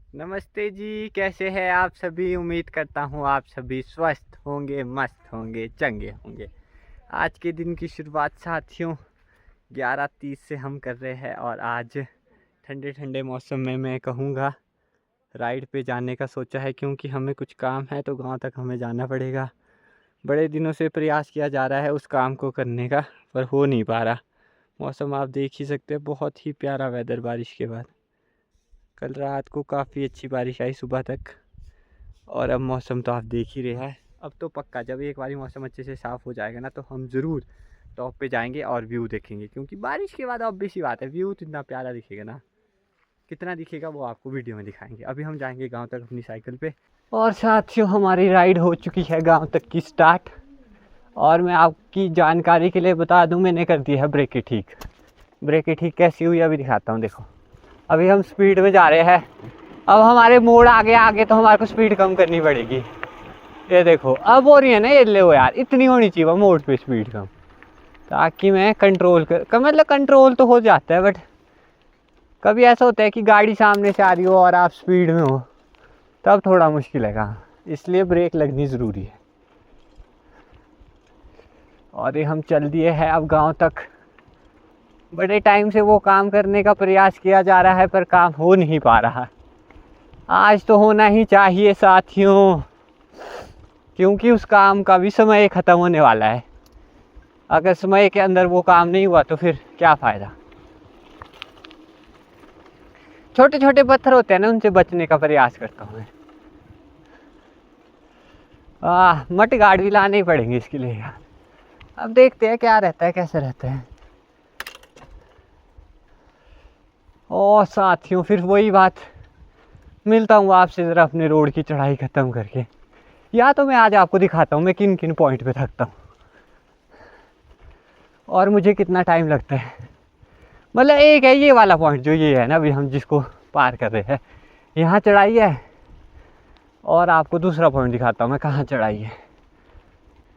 नमस्ते जी, कैसे हैं आप सभी। उम्मीद करता हूँ आप सभी स्वस्थ होंगे, मस्त होंगे, चंगे होंगे। आज के दिन की शुरुआत साथियों 11:30 से हम कर रहे हैं और आज ठंडे ठंडे मौसम में मैं कहूँगा राइड पे जाने का सोचा है, क्योंकि हमें कुछ काम है तो गांव तक हमें जाना पड़ेगा। बड़े दिनों से प्रयास किया जा रहा है उस काम को करने का, पर हो नहीं पा रहा। मौसम आप देख ही सकते हैं, बहुत ही प्यारा वेदर बारिश के बाद। कल रात को काफ़ी अच्छी बारिश आई सुबह तक, और अब मौसम तो आप देख ही रहे हैं। अब तो पक्का जब एक बारी मौसम अच्छे से साफ़ हो जाएगा ना, तो हम ज़रूर टॉप पे जाएंगे और व्यू देखेंगे, क्योंकि बारिश के बाद ऑब्वियस सी बात है व्यू तो इतना प्यारा दिखेगा ना। कितना दिखेगा वो आपको वीडियो में दिखाएंगे। अभी हम जाएंगे गांव तक अपनी साइकिल पे। और साथियों हमारी राइड हो चुकी है गांव तक की स्टार्ट, और मैं आपकी जानकारी के लिए बता दूं, मैंने कर दी है ब्रेकें ठीक। ब्रेकें ठीक कैसी हुई अभी दिखाता हूँ। देखो अभी हम स्पीड में जा रहे हैं। अब हमारे मोड़ आगे आगे तो हमारे को स्पीड कम करनी पड़ेगी। ये देखो अब हो रही है ना, ये ले यार इतनी होनी चाहिए मोड पे स्पीड कम, ताकि मैं कंट्रोल मतलब कंट्रोल तो हो जाता है, बट कभी ऐसा होता है कि गाड़ी सामने से आ रही हो और आप स्पीड में हो, तब थोड़ा मुश्किल है काम, इसलिए ब्रेक लगनी ज़रूरी है। और ये हम चल दिए हैं अब गांव तक। बड़े टाइम से वो काम करने का प्रयास किया जा रहा है, पर काम हो नहीं पा रहा। आज तो होना ही चाहिए साथियों, क्योंकि उस काम का भी समय ख़त्म होने वाला है। अगर समय के अंदर वो काम नहीं हुआ तो फिर क्या फ़ायदा। छोटे छोटे पत्थर होते हैं ना, उनसे बचने का प्रयास करता हूँ मैं। मट गार्ड भी लाने ही पड़ेंगे इसके लिए यार। अब देखते हैं क्या रहता है, कैसे रहता है। और साथियों फिर वही बात, मिलता हूँ आपसे ज़रा अपने रोड की चढ़ाई ख़त्म करके, या तो मैं आज आपको दिखाता हूँ मैं किन किन पॉइंट पे थकता हूँ और मुझे कितना टाइम लगता है। मतलब एक है ये वाला पॉइंट जो ये है ना, अभी हम जिसको पार कर रहे हैं, यहाँ चढ़ाई है। और आपको दूसरा पॉइंट दिखाता हूँ मैं कहाँ चढ़ाई है।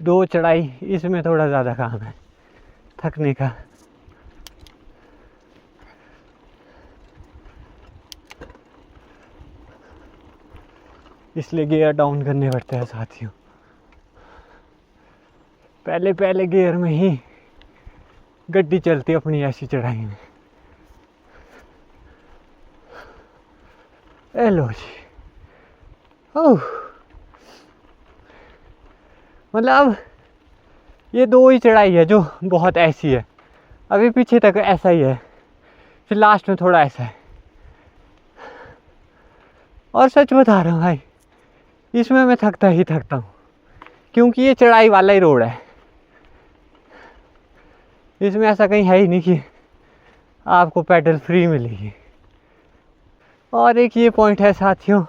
दो चढ़ाई, इसमें थोड़ा ज़्यादा काम है थकने का। इसलिए गियर डाउन करने पड़ते हैं साथियों। पहले पहले गियर में ही गड्डी चलती अपनी ऐसी चढ़ाई में। लो जी, ओह मतलब ये दो ही चढ़ाई है जो बहुत ऐसी है। अभी पीछे तक ऐसा ही है, फिर लास्ट में थोड़ा ऐसा है। और सच बता रहा हूँ भाई, इसमें मैं थकता ही थकता हूँ, क्योंकि ये चढ़ाई वाला ही रोड है। इसमें ऐसा कहीं है ही नहीं कि आपको पेडल फ्री मिलेगी। और एक ये पॉइंट है साथियों,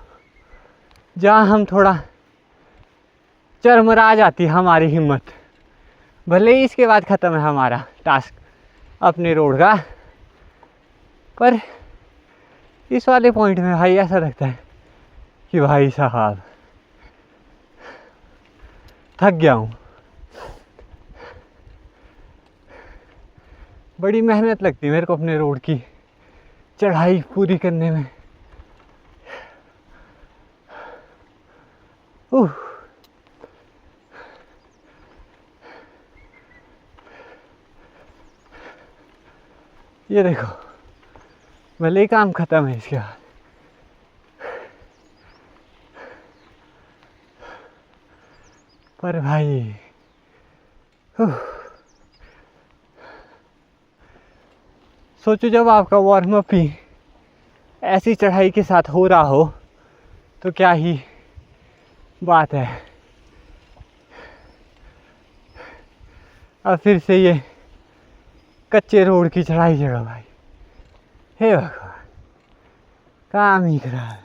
जहाँ हम थोड़ा चरमरा जाती है हमारी हिम्मत। भले ही इसके बाद ख़त्म है हमारा टास्क अपने रोड का, पर इस वाले पॉइंट में भाई ऐसा लगता है कि भाई साहब थक गया हूँ। बड़ी मेहनत लगती है मेरे को अपने रोड की चढ़ाई पूरी करने में। ये देखो भले ही काम ख़त्म है इसके बाद, पर भाई सोचो जब आपका वार्म अप ही ऐसी चढ़ाई के साथ हो रहा हो तो क्या ही बात है। अब फिर से ये कच्चे रोड की चढ़ाई जगह भाई, हे भगवान काम ही खराब है।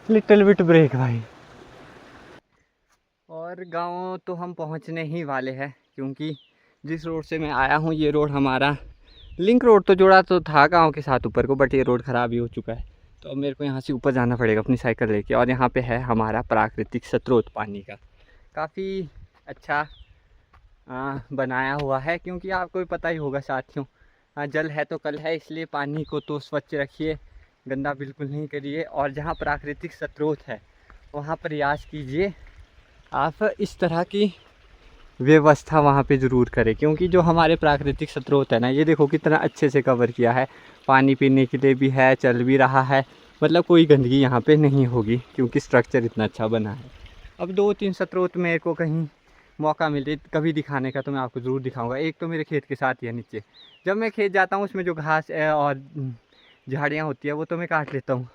लिटिल बिट ब्रेक भाई। और गांव तो हम पहुंचने ही वाले हैं, क्योंकि जिस रोड से मैं आया हूं ये रोड हमारा लिंक रोड तो जुड़ा तो था गांव के साथ ऊपर को, बट ये रोड ख़राब ही हो चुका है। तो अब मेरे को यहाँ से ऊपर जाना पड़ेगा अपनी साइकिल लेके। और यहाँ पे है हमारा प्राकृतिक स्रोत पानी का, काफ़ी अच्छा बनाया हुआ है, क्योंकि आपको भी पता ही होगा साथियों, जल है तो कल है, इसलिए पानी को तो स्वच्छ रखिए, गंदा बिल्कुल नहीं करिए। और जहाँ प्राकृतिक स्रोत है वहाँ प्रयास कीजिए आप इस तरह की व्यवस्था वहाँ पे ज़रूर करें, क्योंकि जो हमारे प्राकृतिक स्रोत है ना, ये देखो कितना अच्छे से कवर किया है, पानी पीने के लिए भी है, चल भी रहा है, मतलब कोई गंदगी यहाँ पे नहीं होगी, क्योंकि स्ट्रक्चर इतना अच्छा बना है। अब 2-3 स्रोत मेरे को कहीं मौका मिले कभी दिखाने का तो मैं आपको ज़रूर दिखाऊंगा। एक तो मेरे खेत के साथ ही है नीचे, जब मैं खेत जाता हूँ उसमें जो घास और झाड़ियाँ होती है वो तो मैं काट लेता हूँ,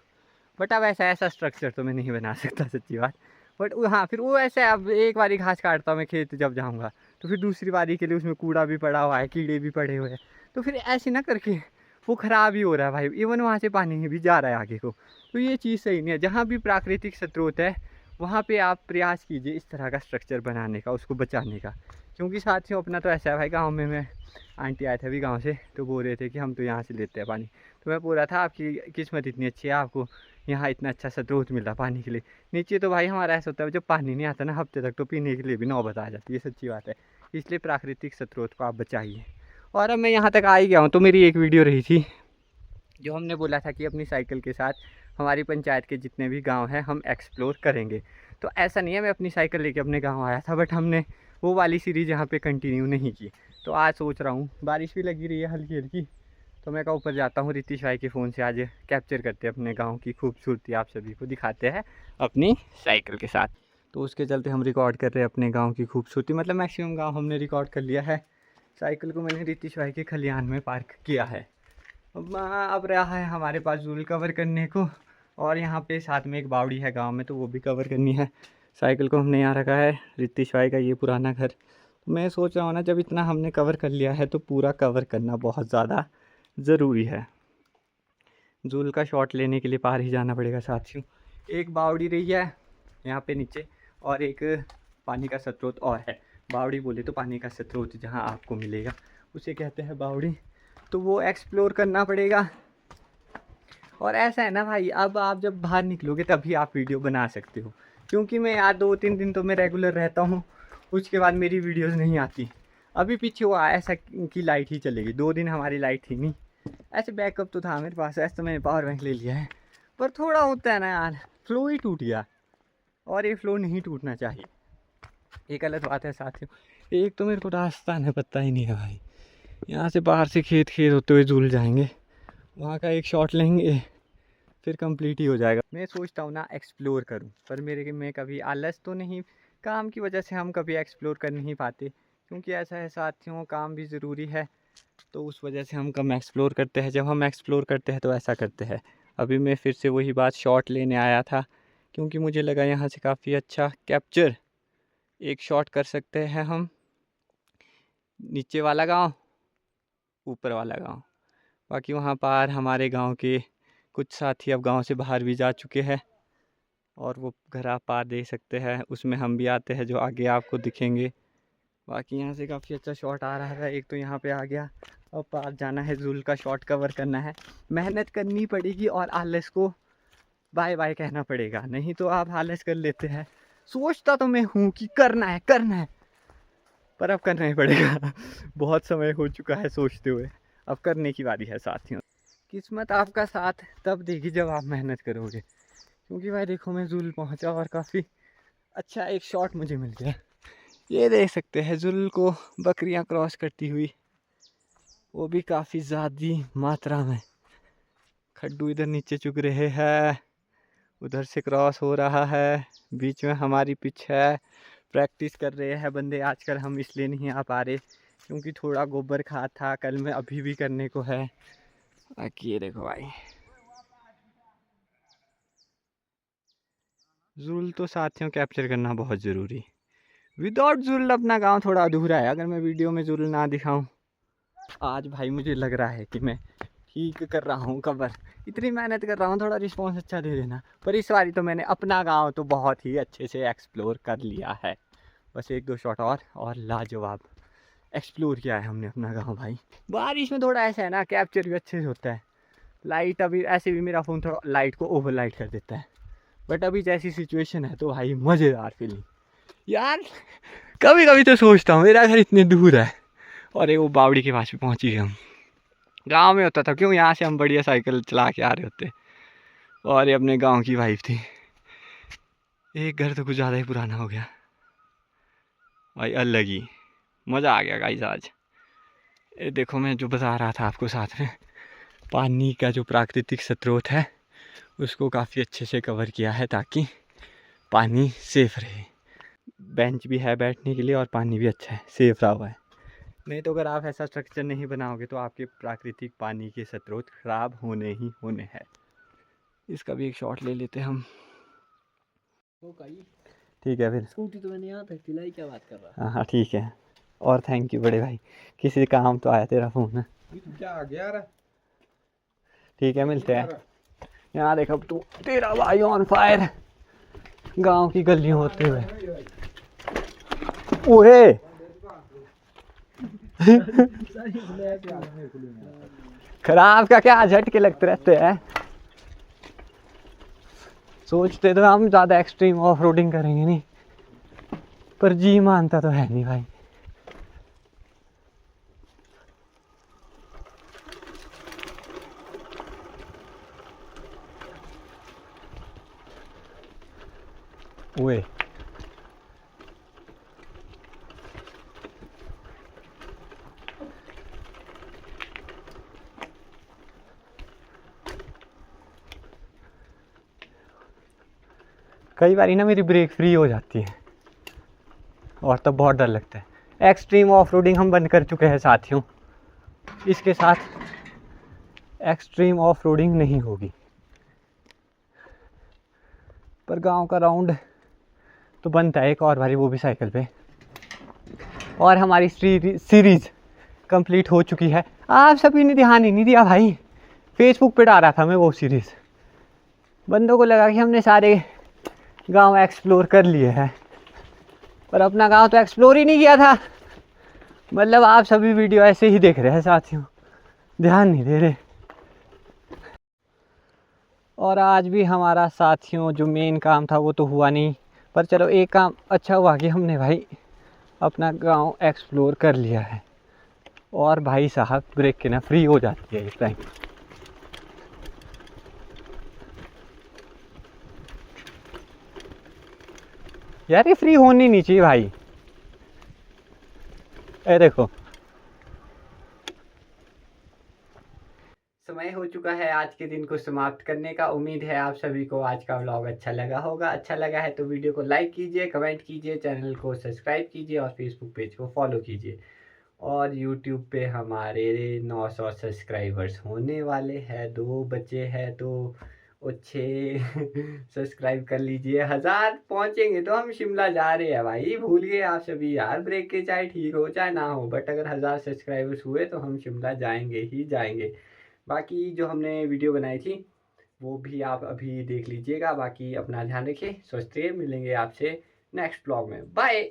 बट अब ऐसा स्ट्रक्चर तो मैं नहीं बना सकता, सच्ची बात। बट हाँ, फिर वो ऐसे, अब एक बारी घास काटता हूँ मैं खेत जब जाऊँगा, तो फिर दूसरी बारी के लिए उसमें कूड़ा भी पड़ा हुआ है, कीड़े भी पड़े हुए हैं, तो फिर ऐसे ना करके वो ख़राब ही हो रहा है भाई। इवन वहाँ से पानी भी जा रहा है आगे को, तो ये चीज़ सही नहीं है। जहाँ भी प्राकृतिक स्रोत है वहाँ पे आप प्रयास कीजिए इस तरह का स्ट्रक्चर बनाने का, उसको बचाने का। क्योंकि साथियों अपना तो ऐसा है भाई, गाँव में मैं आंटी आए थे अभी गाँव से, तो बोल रहे थे कि हम तो यहाँ से लेते हैं पानी, तो मैं बोल रहा था आपकी किस्मत इतनी अच्छी है, आपको यहाँ इतना अच्छा स्रोत मिल रहा पानी के लिए। नीचे तो भाई हमारा ऐसा होता है जब पानी नहीं आता ना हफ्ते तक, तो पीने के लिए भी नौबत आ जाती है, सच्ची बात है। इसलिए प्राकृतिक स्रोत को आप बचाइए। और अब मैं यहाँ तक आ ही गया हूँ, तो मेरी एक वीडियो रही थी जो हमने बोला था कि अपनी साइकिल के साथ हमारी पंचायत के जितने भी गांव हैं हम एक्सप्लोर करेंगे। तो ऐसा नहीं है मैं अपनी साइकिल लेके अपने गांव आया था, बट हमने वो वाली सीरीज़ यहाँ पे कंटिन्यू नहीं की। तो आज सोच रहा हूँ, बारिश भी लगी रही है हल्की हल्की, तो मैं का ऊपर जाता हूँ रितीश भाई के फ़ोन से, आज कैप्चर करते हैं अपने गाँव की खूबसूरती, आप सभी को दिखाते हैं अपनी साइकिल के साथ। तो उसके चलते हम रिकॉर्ड कर रहे हैं अपने गाँव की खूबसूरती, मतलब मैक्सिमम गाँव हमने रिकॉर्ड कर लिया है। साइकिल को मैंने रितीश भाई के खलिहान में पार्क किया है। अब रहा है हमारे पास जूल कवर करने को, और यहाँ पे साथ में एक बावड़ी है गांव में, तो वो भी कवर करनी है। साइकिल को हमने यहाँ रखा है रितीश भाई का ये पुराना घर। तो मैं सोच रहा हूँ ना, जब इतना हमने कवर कर लिया है तो पूरा कवर करना बहुत ज़्यादा ज़रूरी है। जूल का शॉट लेने के लिए पार ही जाना पड़ेगा साथियों। एक बावड़ी रही है यहाँ पे नीचे, और एक पानी का स्रोत और है। बावड़ी बोले तो पानी का स्रोत जहाँ आपको मिलेगा उसे कहते हैं बावड़ी, तो वो एक्सप्लोर करना पड़ेगा। और ऐसा है ना भाई, अब आप जब बाहर निकलोगे तभी आप वीडियो बना सकते हो, क्योंकि मैं यार 2-3 दिन तो मैं रेगुलर रहता हूँ, उसके बाद मेरी वीडियोस नहीं आती। अभी पीछे हुआ ऐसा कि लाइट ही चलेगी, 2 दिन हमारी लाइट थी नहीं, ऐसे बैकअप तो था मेरे पास, ऐसे तो मैंने पावर बैंक ले लिया है, पर थोड़ा होता है ना यार, फ्लो ही टूट गया, और ये फ्लो नहीं टूटना चाहिए, ये गलत बात है साथियों। एक तो मेरे को रास्ता नहीं पता ही नहीं है भाई, यहाँ से बाहर से खेत होते हुए झूल जाएंगे, वहाँ का एक शॉट लेंगे फिर कंप्लीट ही हो जाएगा। मैं सोचता हूँ ना एक्सप्लोर करूँ, पर मैं कभी आलस तो नहीं, काम की वजह से हम कभी एक्सप्लोर कर नहीं पाते, क्योंकि ऐसा है साथियों, काम भी ज़रूरी है, तो उस वजह से हम कम एक्सप्लोर करते हैं। जब हम एक्सप्लोर करते हैं तो ऐसा करते हैं। अभी मैं फिर से वही बात शॉट लेने आया था, क्योंकि मुझे लगा यहाँ से काफ़ी अच्छा कैप्चर एक शॉट कर सकते हैं हम। नीचे वाला गाँव, ऊपर वाला गाँव, बाकी वहाँ पार हमारे गांव के कुछ साथी अब गांव से बाहर भी जा चुके हैं, और वो घर आप पार देख सकते हैं, उसमें हम भी आते हैं जो आगे आपको दिखेंगे। बाकी यहाँ से काफ़ी अच्छा शॉट आ रहा था, एक तो यहाँ पे आ गया, अब पार जाना है, जूल का शॉट कवर करना है, मेहनत करनी पड़ेगी और आलस को बाय बाय कहना पड़ेगा, नहीं तो आप आलस कर लेते हैं। सोचता तो मैं हूँ कि करना है करना है, पर अब करना ही पड़ेगा बहुत समय हो चुका है सोचते हुए, अब करने की बारी है साथियों। किस्मत आपका साथ तब देगी जब आप मेहनत करोगे, क्योंकि भाई देखो मैं जूल पहुंचा और काफ़ी अच्छा एक शॉट मुझे मिल गया। ये देख सकते हैं जूल को बकरियां क्रॉस करती हुई, वो भी काफ़ी ज़्यादा मात्रा में। खड्डू इधर नीचे चुग रहे हैं, उधर से क्रॉस हो रहा है, बीच में हमारी पिच है। प्रैक्टिस कर रहे हैं बंदे आजकल, हम इसलिए नहीं आ पा रहे क्योंकि थोड़ा गोबर खाद था कल में, अभी भी करने को है। बाकी ये देखो भाई, जुल तो साथियों कैप्चर करना बहुत ज़रूरी। विदाउट जुल अपना गांव थोड़ा अधूरा है। अगर मैं वीडियो में जुल ना दिखाऊं, आज भाई मुझे लग रहा है कि मैं ठीक कर रहा हूँ कवर। इतनी मेहनत कर रहा हूँ, थोड़ा रिस्पॉन्स अच्छा दे देना। पर इस बारी तो मैंने अपना गांव तो बहुत ही अच्छे से एक्सप्लोर कर लिया है। बस एक दो शॉट और लाजवाब एक्सप्लोर किया है हमने अपना गांव भाई। बारिश में थोड़ा ऐसा है ना, कैप्चर भी अच्छे से होता है। लाइट अभी ऐसे भी मेरा फ़ोन थोड़ा लाइट को ओवर लाइट कर देता है, बट अभी जैसी सिचुएशन है तो भाई मज़ेदार फीलिंग यार। कभी कभी तो सोचता हूँ मेरा घर इतने दूर है और वो बावड़ी के पास भी पहुँच ही गए हम। गांव में होता था क्यों, यहाँ से हम बढ़िया साइकिल चला के आ रहे होते और ये अपने गांव की वाइफ थी। एक घर तो कुछ ज़्यादा ही पुराना हो गया भाई, अलग ही मज़ा आ गया गाइस आज। ये देखो मैं जो बता रहा था आपको, साथ में पानी का जो प्राकृतिक स्रोत है उसको काफ़ी अच्छे से कवर किया है ताकि पानी सेफ रहे। बेंच भी है बैठने के लिए और पानी भी अच्छा है, सेफ रहा हुआ है। नहीं तो अगर आप ऐसा स्ट्रक्चर नहीं बनाओगे तो आपके प्राकृतिक पानी के स्रोत खराब होने ही होने हैं। इसका भी एक शॉट ले लेते हम। ठीक है फिर। स्कूटी तो मैंने यहाँ तक चलाई, क्या बात कर रहा। हाँ हाँ ठीक है। और थैंक यू बड़े भाई, किसी काम तो आया तेरा फ़ोन है। क्या आ गया यार। ठीक है मिलते हैं। यहाँ देख अब तू, तेरा भाई ऑन फायर गांव की गलियों होते हुए। ओए खराब का क्या झटके लगते रहते हैं। सोचते तो हम ज़्यादा एक्सट्रीम ऑफ रोडिंग करेंगे नहीं, पर जी मानता तो है नहीं भाई। ओए कई बार ना मेरी ब्रेक फ्री हो जाती है और तब बहुत डर लगता है। एक्सट्रीम ऑफ रोडिंग हम बंद कर चुके हैं साथियों, इसके साथ एक्सट्रीम ऑफ रोडिंग नहीं होगी। पर गांव का राउंड तो बनता है एक और बारी, वो भी साइकिल पे। और हमारी सीरीज़ कंप्लीट हो चुकी है। आप सभी ने ध्यान ही नहीं दिया भाई, फेसबुक पे डाला था मैं वो सीरीज़। बंदों को लगा कि हमने सारे गांव एक्सप्लोर कर लिए हैं, पर अपना गांव तो एक्सप्लोर ही नहीं किया था। मतलब आप सभी वीडियो ऐसे ही देख रहे हैं साथियों, ध्यान नहीं दे रहे। और आज भी हमारा साथियों जो मेन काम था वो तो हुआ नहीं, पर चलो एक काम अच्छा हुआ कि हमने भाई अपना गांव एक्सप्लोर कर लिया है। और भाई साहब ब्रेक के ना फ्री हो जाती है इस टाइम। यार ये फ्री होनी नहीं चाहिए भाई। ए देखो समय हो चुका है आज के दिन को समाप्त करने का। उम्मीद है आप सभी को आज का व्लॉग अच्छा लगा होगा। अच्छा लगा है तो वीडियो को लाइक कीजिए, कमेंट कीजिए, चैनल को सब्सक्राइब कीजिए और फेसबुक पेज को फॉलो कीजिए। और यूट्यूब पे हमारे 900 सब्सक्राइबर्स होने वाले हैं, 2 बचे हैं तो वो 6 सब्सक्राइब कर लीजिए। 1000 पहुंचेंगे तो हम शिमला जा रहे हैं भाई, भूल गए आप सभी यार। ब्रेक के चाहे ठीक हो चाहे ना हो, बट अगर 1000 सब्सक्राइबर्स हुए तो हम शिमला जाएंगे ही जाएंगे। बाकी जो हमने वीडियो बनाई थी वो भी आप अभी देख लीजिएगा। बाकी अपना ध्यान रखिए, स्वस्थ रहिए। मिलेंगे आपसे नेक्स्ट ब्लॉग में। बाय।